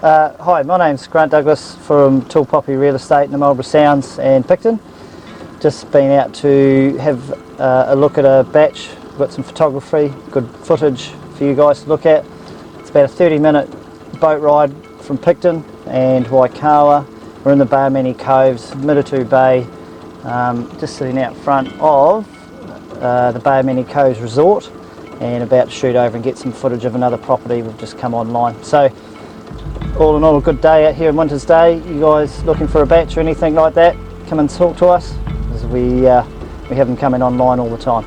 Hi, my name's Grant Douglas from Tall Poppy Real Estate in the Marlborough Sounds and Picton. Just been out to have a look at a batch. We've got some photography, good footage for you guys to look at. It's about a 30-minute boat ride from Picton and Waikawa. We're in the Bay of Many Coves, Miritu Bay, just sitting out front of the Bay of Many Coves Resort, and about to shoot over and get some footage of another property we've just come online. So all in all, a good day out here in Winter's Day. You guys looking for a batch or anything like that, come and talk to us, as we have them coming online all the time.